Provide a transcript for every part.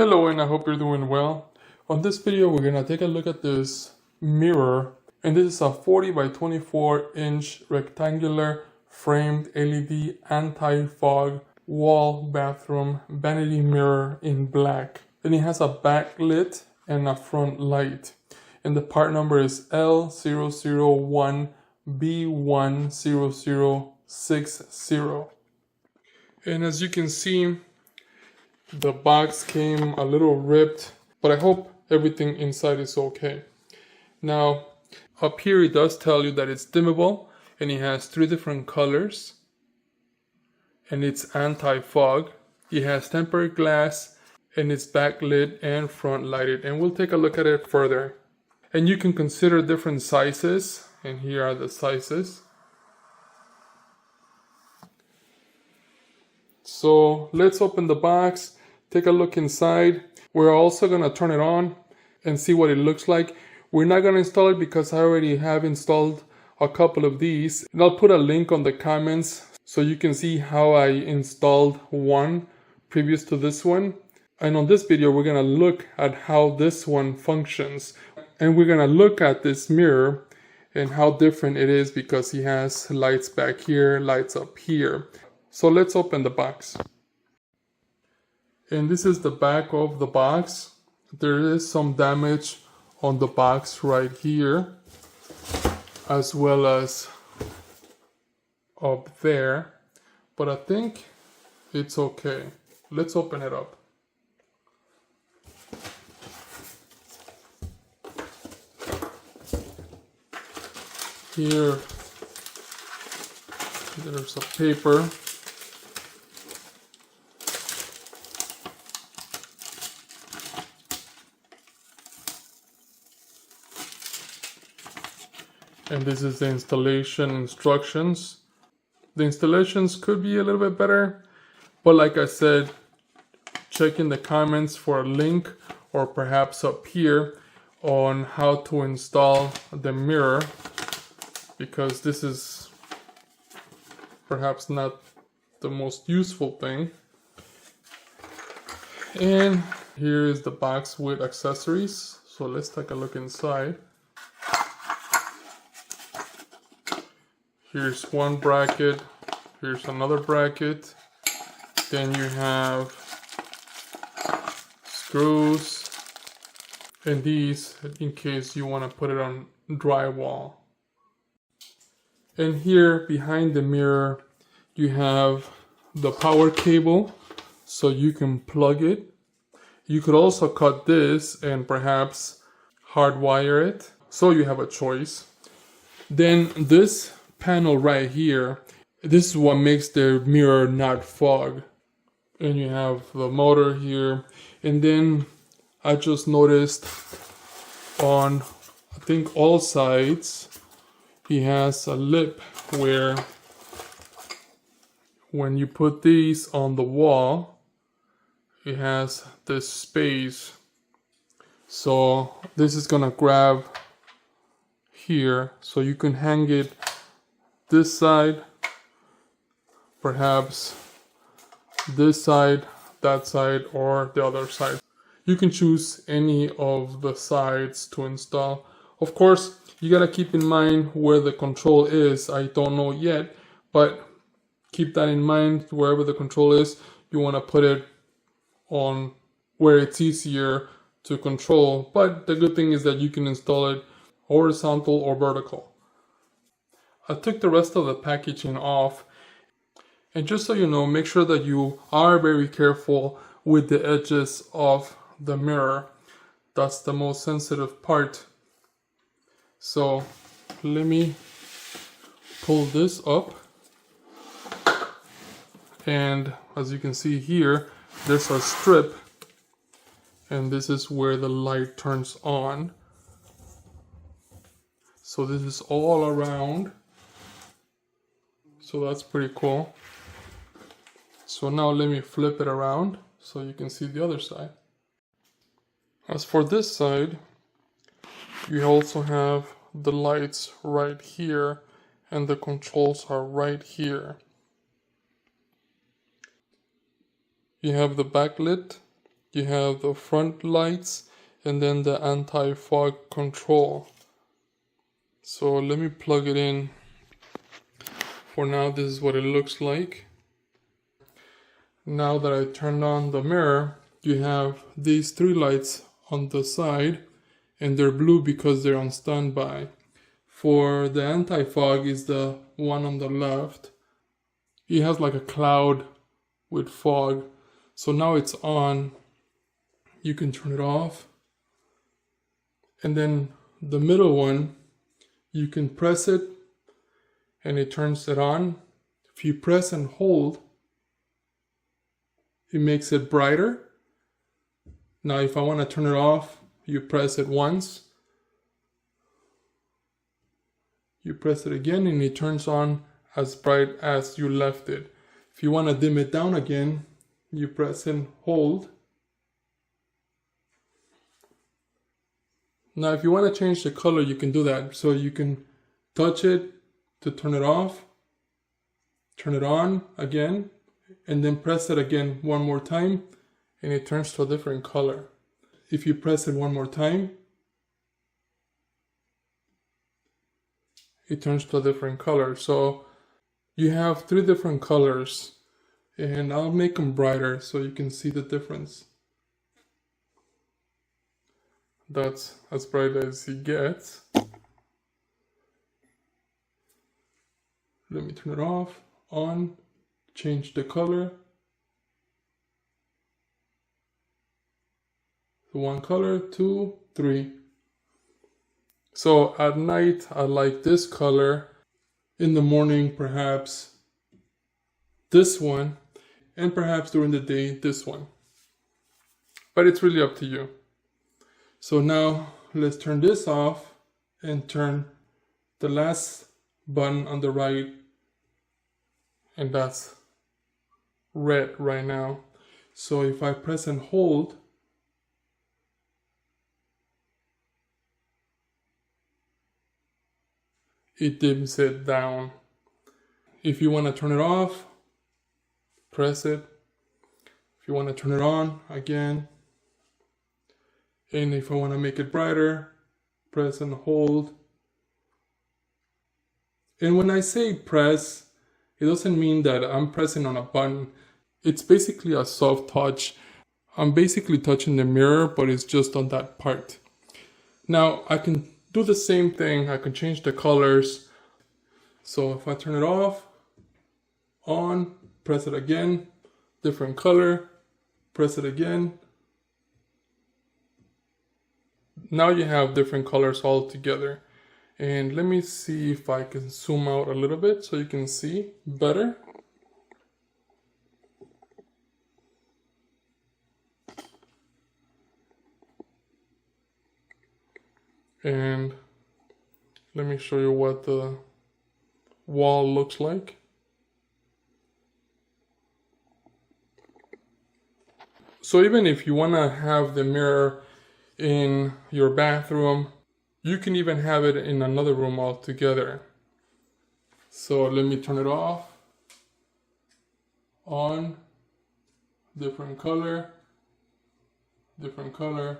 Hello, and I hope you're doing well. On this video, we're gonna take a look at this mirror, and this is a 40 by 24 inch rectangular framed LED anti-fog wall bathroom vanity mirror in black. And it has a backlit and a front light. And the part number is L001B10060. And as you can see, the box came a little ripped, but I hope everything inside is okay. Now, up here it does tell you that it's dimmable, and it has 3 different colors, and it's anti-fog. It has tempered glass, and it's backlit and front lighted, and we'll take a look at it further. And you can consider different sizes, and here are the sizes. So let's open the box, take a look inside. We're also going to turn it on and see what it looks like. We're not going to install it because I already have installed a couple of these. And I'll put a link on the comments so you can see how I installed one previous to this one. And on this video, we're going to look at how this one functions. And we're going to look at this mirror and how different it is because he has lights back here, lights up here. So let's open the box. And this is the back of the box. There is some damage on the box right here, as well as up there, but I think it's okay. Let's open it up. Here, there's a paper. And this is the installation instructions. The installations could be a little bit better, but like I said, check in the comments for a link, or perhaps up here, on how to install the mirror, because this is perhaps not the most useful thing. And here is the box with accessories. So let's take a look inside. Here's one bracket, here's another bracket, then you have screws, and these in case you want to put it on drywall. And here behind the mirror you have the power cable, so you can plug it. You could also cut this and perhaps hardwire it, so you have a choice. Then this panel right here, this is what makes the mirror not fog. And you have the motor here, and then I just noticed on I think all sides he has a lip where when you put these on the wall it has this space, so this is gonna grab here, so you can hang it this side, perhaps this side, that side, or the other side. You can choose any of the sides to install. Of course, you gotta keep in mind where the control is. I don't know yet, but keep that in mind. Wherever the control is, you wanna put it on where it's easier to control. But the good thing is that you can install it horizontal or vertical. I took the rest of the packaging off, and just so you know, make sure that you are very careful with the edges of the mirror. That's the most sensitive part. So let me pull this up, and as you can see here, there's a strip, and this is where the light turns on. So this is all around. So that's pretty cool. So now let me flip it around so you can see the other side. As for this side, you also have the lights right here, and the controls are right here. You have the backlit you have the front lights, and then the anti-fog control. So let me plug it in. For now, this is what it looks like. Now that I turned on the mirror, you have these three lights on the side, and they're blue because they're on standby. For the anti-fog is the one on the left. It has like a cloud with fog. So now it's on. You can turn it off. And then the middle one, you can press it and it turns it on. If you press and hold, it makes it brighter. Now if I want to turn it off, you press it once. You press it again and it turns on as bright as you left it. If you want to dim it down again, you press and hold. Now if you want to change the color, you can do that. So you can touch it to turn it off, turn it on again, and then press it again one more time, and it turns to a different color. If you press it one more time, it turns to a different color. So you have three different colors, and I'll make them brighter so you can see the difference. That's as bright as it gets. Let me turn it off, on, change the color. So one color, 2, 3. So at night, I like this color. In the morning, perhaps this one. And perhaps during the day, this one. But it's really up to you. So now let's turn this off and turn the last button on the right. And that's red right now. So if I press and hold, it dims it down. If you want to turn it off, press it. If you want to turn it on again, and if I want to make it brighter, press and hold. And when I say press, it doesn't mean that I'm pressing on a button. It's basically a soft touch. I'm basically touching the mirror, but it's just on that part. Now I can do the same thing. I can change the colors. So if I turn it off, on, press it again, different color, press it again. Now you have different colors all together. And let me see if I can zoom out a little bit so you can see better. And let me show you what the wall looks like. So even if you want to have the mirror in your bathroom, you can even have it in another room altogether. So let me turn it off, on, different color, different color.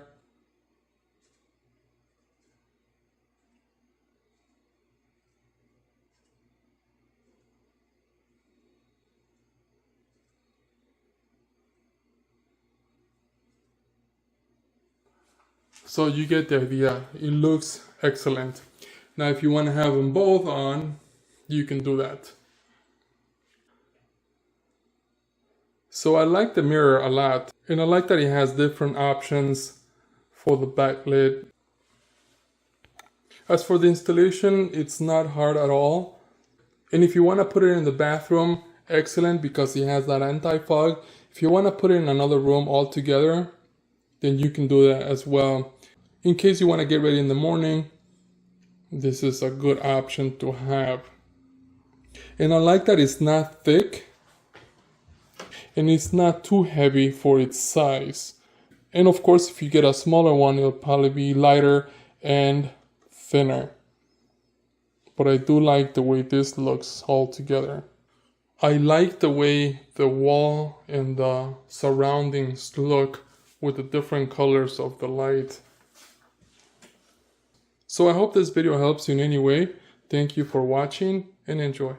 So you get the idea. It looks excellent. Now if you want to have them both on, you can do that. So I like the mirror a lot, and I like that it has different options for the backlit. As for the installation, it's not hard at all. And if you want to put it in the bathroom, excellent, because it has that anti-fog. If you want to put it in another room altogether, then you can do that as well. In case you want to get ready in the morning, this is a good option to have. And I like that it's not thick and it's not too heavy for its size. And of course, if you get a smaller one, it'll probably be lighter and thinner. But I do like the way this looks all together. I like the way the wall and the surroundings look with the different colors of the light. So I hope this video helps you in any way. Thank you for watching and enjoy.